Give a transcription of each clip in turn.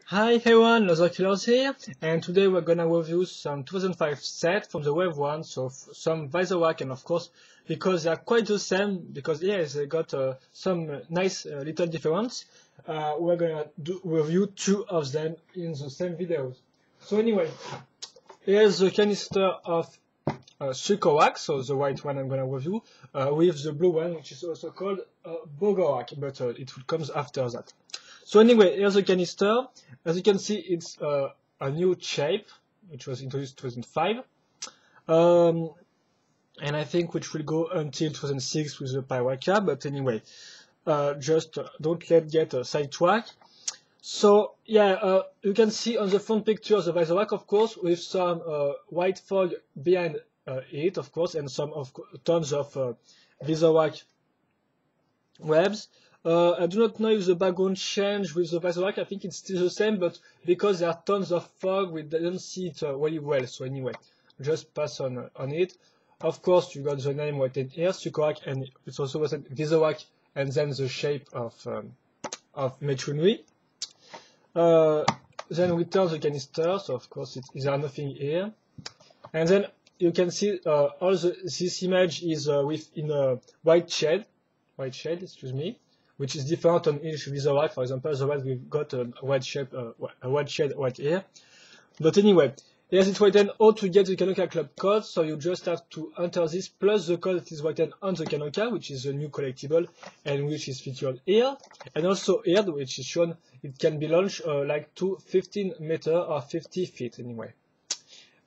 Hi everyone, Loser Killers here, and today we're gonna review some 2005 set from the Wave 1, so some VisorWhack, and of course, because they are quite the same, because yes, they got some nice little difference, we're gonna review two of them in the same videos. So anyway, here's the canister of Sucrowhack, so the white one I'm gonna review, with the blue one, which is also called Bogorhack, but it comes after that. So anyway, here's the canister. As you can see, it's a new shape, which was introduced in 2005. And I think which will go until 2006 with the Pyraka, but anyway, just don't get sidetracked. So yeah, you can see on the front picture the VisorWhack, of course, with some white fog behind it, of course, and tons of VisorWhack webs. I do not know if the background changed with the VisorWhack. I think it's still the same, but because there are tons of fog, we didn't see it really well. So anyway, just pass on it. Of course, you got the name written here, Sucrowhack, and it's also written VisorWhack, and then the shape of Metro Nui. Then we turn the canister, so of course there are nothing here. And then you can see this image is in a white shade, excuse me, which is different on each VisorWhack. For example, the one we've got a white shade right here. But anyway, here's it written how to get the Kanoka Club code. So you just have to enter this plus the code that is written on the Kanoka, which is a new collectible and which is featured here. And also here, which is shown, it can be launched like to 15 meters or 50 feet anyway.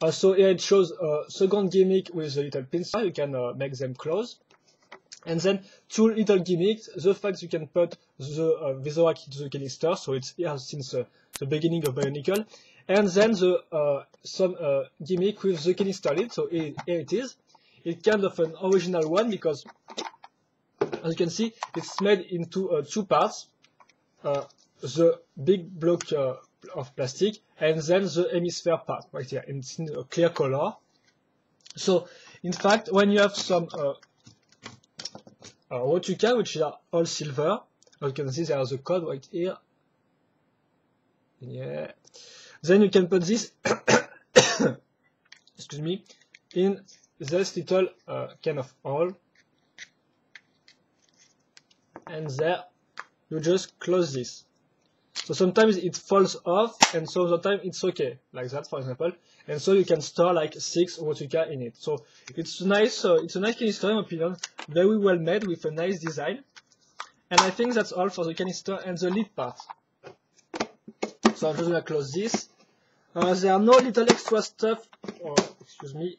Also here it shows a second gimmick with the little pincer. You can make them close. And then two little gimmicks, the fact you can put the VisorWhack into the canister, so it's here since the beginning of Bionicle, and then some gimmick with the canister lid, so here it is. It's kind of an original one because, as you can see, it's made into two parts, the big block of plastic, and then the hemisphere part, right here, and it's in a clear color. So, in fact, when you have some Rotuka, which are all silver. As you can see, there's a code right here. Yeah. Then you can put this, excuse me, in this little kind of hole. And there, you just close this. So sometimes it falls off, and so sometimes it's okay, like that, for example. And so you can store like 6 Rotuka in it. So it's nice. It's a nice canister, in my opinion. Very well made with a nice design. And I think that's all for the canister and the lid part. So I'm just gonna close this. There are no little extra stuff. Oh, excuse me.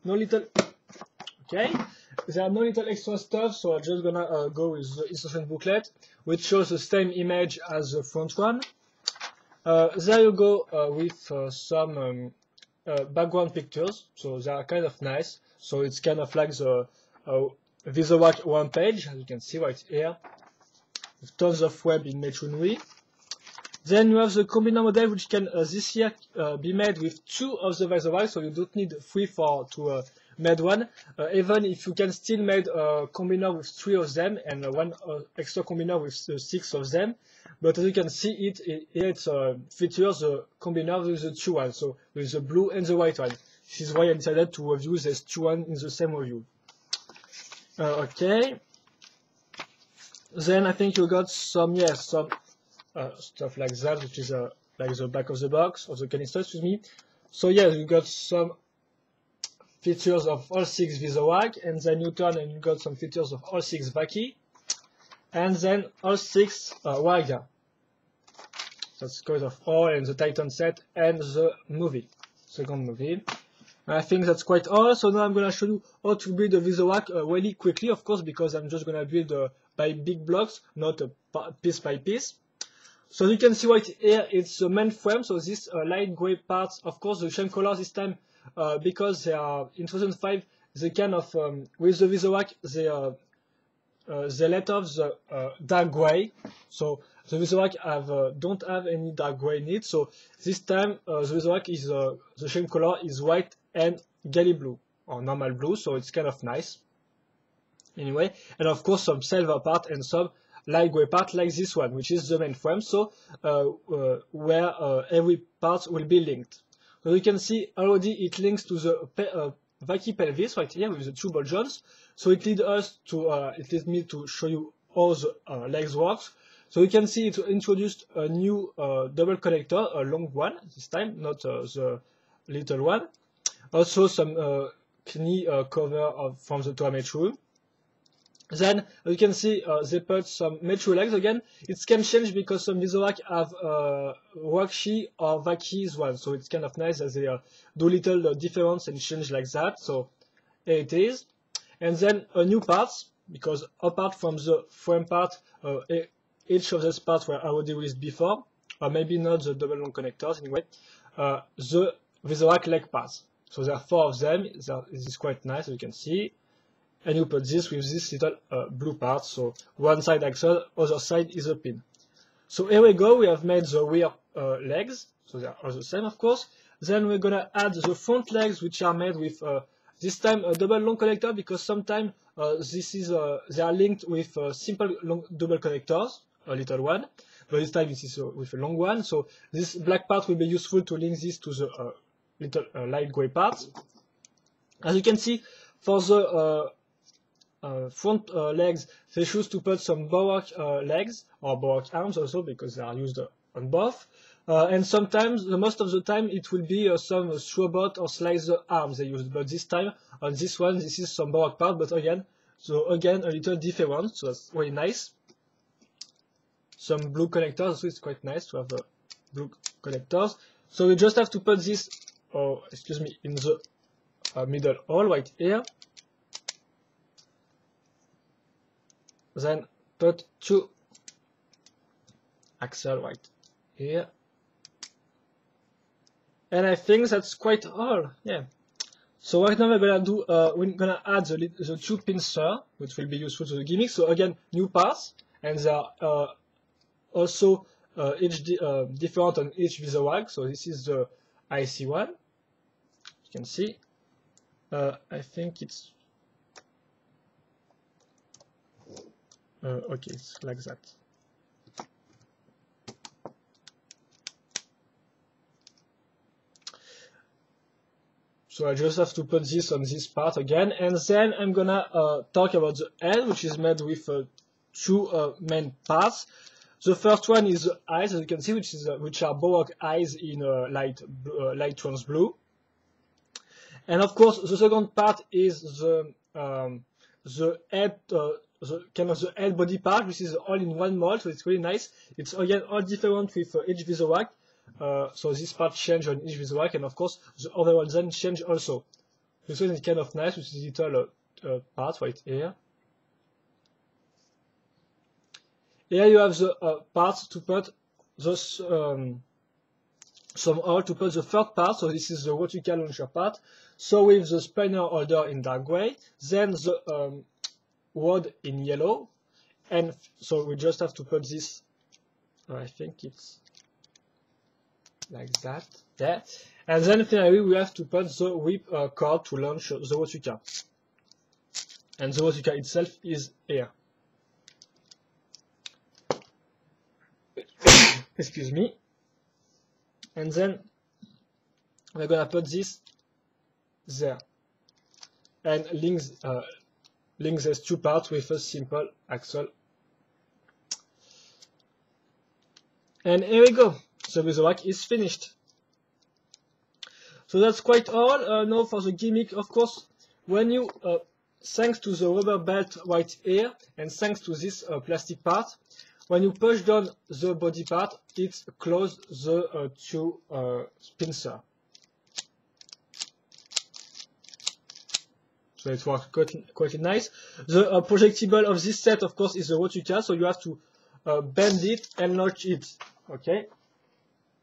No little. Okay. There are no little extra stuff, so I'm just gonna go with the instruction booklet, which shows the same image as the front one. There you go with some background pictures, so they are kind of nice. So it's kind of like the VisorWhack one page, as you can see right here, with tons of web in Metro Nui. Then you have the combiner model, which can this year be made with 2 of the VisorWhack, so you don't need 3 to made one. Even if you can still made a combiner with 3 of them and one extra combiner with 6 of them. But as you can see, it features the combiner with the 2 ones, so with the blue and the white one. This is why I decided to review these 2 ones in the same review. Okay. Then I think you got some stuff like that, which is like the back of the box, of the canister, excuse me. So yeah, you got some features of all 6 VisorWhack, and then you turn and you got some features of all 6 Vaki, and then all 6 Waga. That's because of all and the Titan set and the second movie. I think that's quite all. So now I'm gonna show you how to build a VisorWhack really quickly, of course, because I'm just gonna build by big blocks, not piece by piece. So you can see right here, it's the main frame. So this light gray parts, of course, the same color this time, because they are in 2005. They kind of with the VisorWhack, they let off the dark gray. So the VisorWhack don't have any dark gray in it. So this time the VisorWhack is the same color is white and galley blue or normal blue. So it's kind of nice. Anyway, and of course some silver part and some light gray part like this one, which is the main frame, so where every part will be linked. So you can see already it links to the Vaki pelvis right here with the two ball joints. So it leads me to show you how the legs works. So you can see it introduced a new double connector, a long one this time, not the little one. Also some knee cover from the toilet room. Then you can see they put some metro legs again. It can change because some Visovac have Wakshi or Vaki's one, so it's kind of nice that they do little difference and change like that. So here it is. And then a new parts, because apart from the frame part, each of those parts were already released before, or maybe not the double long connectors anyway, the Visovac leg parts. So there are 4 of them. This is quite nice, as you can see. And you put this with this little blue part. So one side axle, other side is a pin. So here we go. We have made the rear legs. So they are all the same, of course. Then we're gonna add the front legs, which are made with this time a double long connector, because sometimes they are linked with simple long double connectors, a little one. But this time this is with a long one. So this black part will be useful to link this to the little light gray part. As you can see, for the front legs, they choose to put some Bowac legs or Bowac arms also, because they are used on both. And sometimes, most of the time, it will be some Strobot or Slicer arms they used. But this time, on this one, this is some Bowac part, but again, a little different, so that's very nice. Some blue connectors, so it's quite nice to have blue connectors. So we just have to put this, in the middle hole right here. Then put 2 axle right here. And I think that's quite all, yeah. So right now we're gonna add the 2 pincer, which will be useful to the gimmick. So again, new parts, and they are also each different on each Visovac. So this is the IC one. You can see. I think it's okay, it's like that. So I just have to put this on this part again, and then I'm gonna talk about the head, which is made with 2 main parts. The first one is the eyes, as you can see, which are Bowac eyes in light trans blue. And of course, the second part is the head. The head body part, which is all in one mold, so it's really nice. It's again all different with each Visovac. So this part change on each Visovac, and of course the other one then change also. This one is kind of nice with this little part right here. Here you have the parts to put the somehow to put the third part. So this is the vertical launcher part. So with the spinner holder in dark gray, then the rod in yellow, and so we just have to put this, I think it's like that, yeah, and then finally we have to put the whip cord to launch the Rotuka, and the Rotuka itself is here. Excuse me. And then we're gonna put this there and link these 2 parts with a simple axle. And here we go. So the Visovac is finished. So that's quite all. Now for the gimmick, of course, when you, thanks to the rubber belt right here, and thanks to this plastic part, when you push down the body part, it closes the 2 pincer. So it works quite nice. The projectile of this set, of course, is the Rotuka, so you have to bend it and launch it. Okay.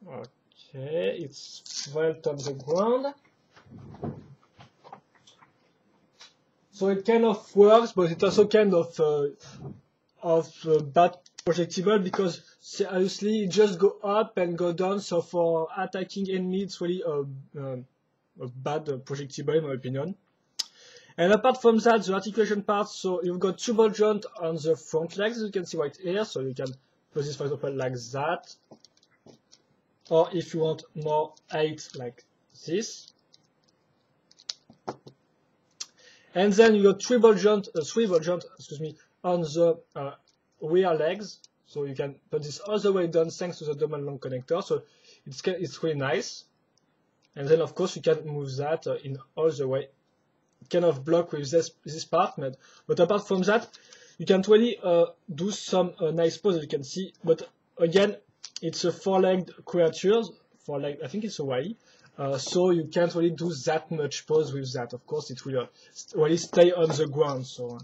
Okay, it's well on the ground. So it kind of works, but it's also kind of bad projectile, because seriously it just go up and go down. So for attacking enemies, it's really a bad projectile in my opinion. And apart from that, the articulation part, so you've got two ball joint on the front legs, as you can see right here, so you can put this, for example, like that. Or if you want more height, like this. And then you got three ball joint, excuse me, on the rear legs. So you can put this all the way down thanks to the double long connector. So it's really nice. And then of course you can move that in all the way. Kind of block with this part, but apart from that, you can really do some nice pose, as you can see. But again, it's a four-legged creature. I think it's a Y. So you can't really do that much pose with that. Of course, it will really stay on the ground. So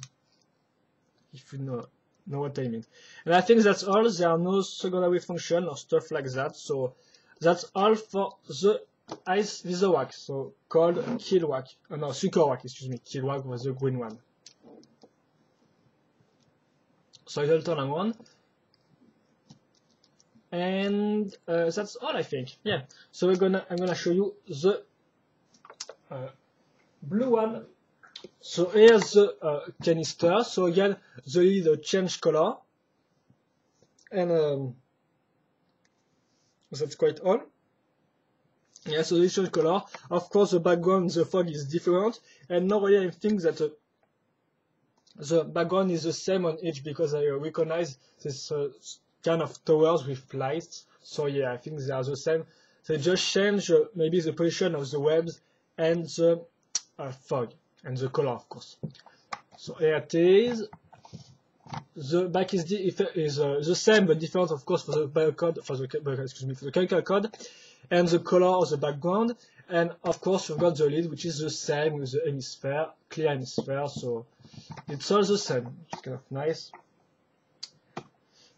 if you know what I mean. And I think that's all. There are no secondary function or stuff like that. So that's all for the Ice Visowac, so called Kilwac. No, Suckerwac, excuse me. Kilwac was the green one. So I'll turn around. And that's all, I think. Yeah. So I'm gonna show you the blue one. So here's the canister. So again, the lead change color, and that's quite all. Yeah, so this change color. Of course, the background, the fog is different, and normally I think that the background is the same on each because I recognize this kind of towers with lights. So yeah, I think they are the same. They just change maybe the position of the webs and the fog and the color, of course. So here it is. The back is the same but different, of course, for the barcode, for the chemical code, and the color of the background. And of course, you've got the lid, which is the same with the hemisphere, clear hemisphere. So it's all the same. It's kind of nice.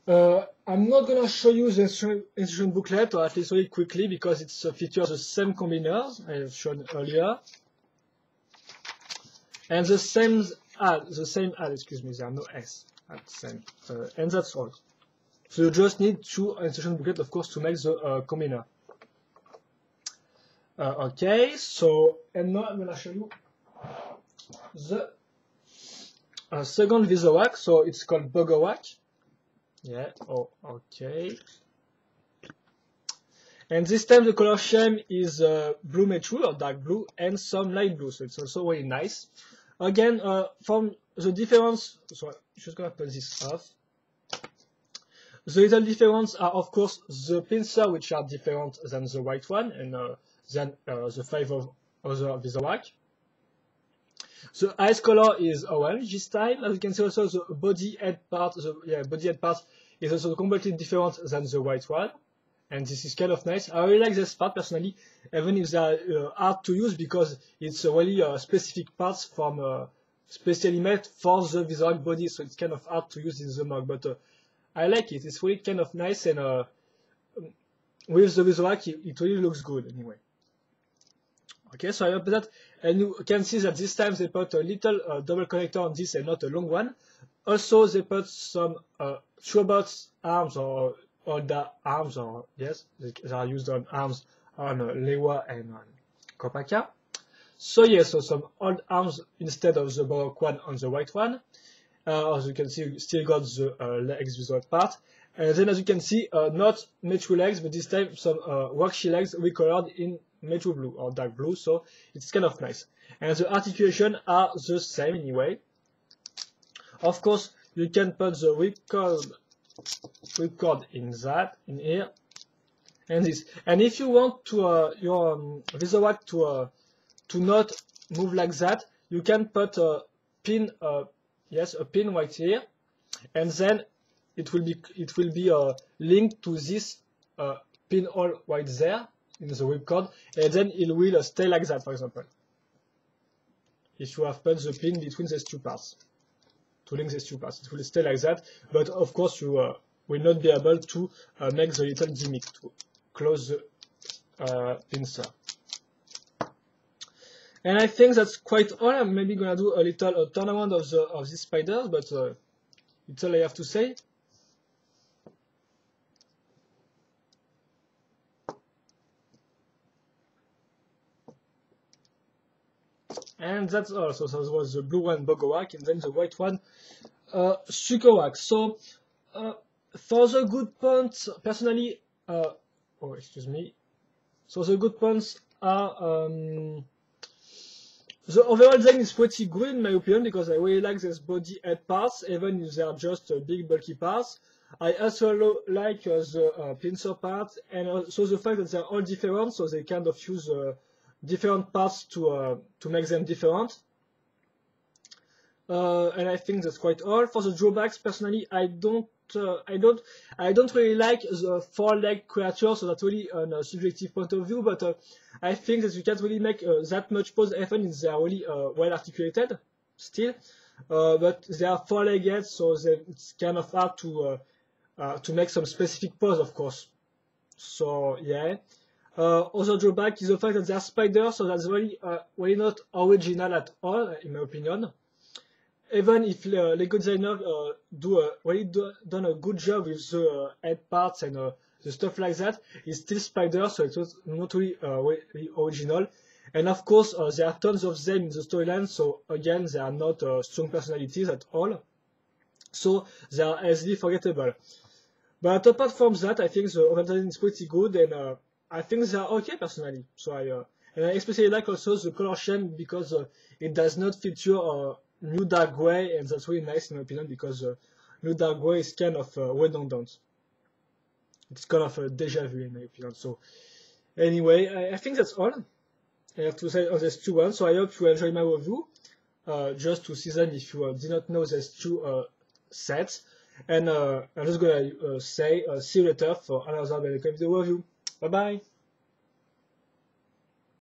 I'm not gonna show you the instruction booklet, or at least really quickly, because it features the same combiners I have shown earlier, and the same add. Excuse me, there are no S. Same, and that's all. So you just need two instruction booklet, of course, to make the combiner. Okay, so and now I'm gonna show you the second Visowac. So it's called Bogowac. Yeah. Oh, okay. And this time the color scheme is blue metal or dark blue and some light blue. So it's also very nice. Again, from the difference, so I'm just gonna put this off. The little difference are, of course, the pincer, which are different than the white one, and than the 5 of other Visowac. The eyes color is orange this time. As you can see, also the body head part, is also completely different than the white one, and this is kind of nice. I really like this part personally, even if they are hard to use because it's really specific parts from specially made for the Visowac body, so it's kind of hard to use in the mug, but I like it. It's really kind of nice, and with the Visowac, it really looks good anyway. Okay, so I hope that, and you can see that this time they put a little double connector on this and not a long one. Also, they put some Showbox arms or older arms, or yes, they are used on arms on Lewa and on Kopaka. So yes, so some old arms instead of the Baroque one on the white one. As you can see, you still got the legs Visowac part. And then as you can see, not metal legs, but this time some waxy legs recolored in metal blue or dark blue, so it's kind of nice. And the articulation are the same anyway. Of course, you can put the whipcord in here, and this. And if you want to your Visowac to not move like that, you can put a pin, a pin right here, and then it will be linked to this pinhole right there in the whipcord, and then it will stay like that, for example. If you have put the pin between these two parts, to link these two parts, it will stay like that, but of course you will not be able to make the little gimmick to close the pincer. And I think that's quite all. I'm maybe gonna do a little turnaround of these spiders, but it's all I have to say. And that's all. So that was the blue one, Bogowak, and then the white one, Sukowak. So for the good points, personally, oh, excuse me. So the good points are the overall design is pretty good in my opinion because I really like this body head parts, even if they are just big bulky parts. I also like the pincer part, and also the fact that they're all different, so they kind of use different parts to make them different. And I think that's quite all. For the drawbacks, personally, I don't really like the four-leg creature, so that's really a subjective point of view. But I think that you can't really make that much pose, even if they are really well articulated still. But they are four-legged, so it's kind of hard to make some specific pose, of course. So yeah. Other drawback is the fact that they are spiders, so that's really not original at all, in my opinion. Even if Lego designer really done a good job with the head parts and the stuff like that, it's still spiders, so it was not really original. And of course, there are tons of them in the storyline, so again, they are not strong personalities at all. So they are easily forgettable. But apart from that, I think the overall design is pretty good, and I think they are okay personally. So and I especially like also the color scheme because it does not feature New Dark Grey, and that's really nice in my opinion because New Dark Grey is kind of redundant. It's kind of a deja vu in my opinion. So anyway, I think that's all I have to say on these two ones. So I hope you enjoy my review. Just to see them if you did not know these two sets. And I'm just gonna say see you later for another video review. Bye bye.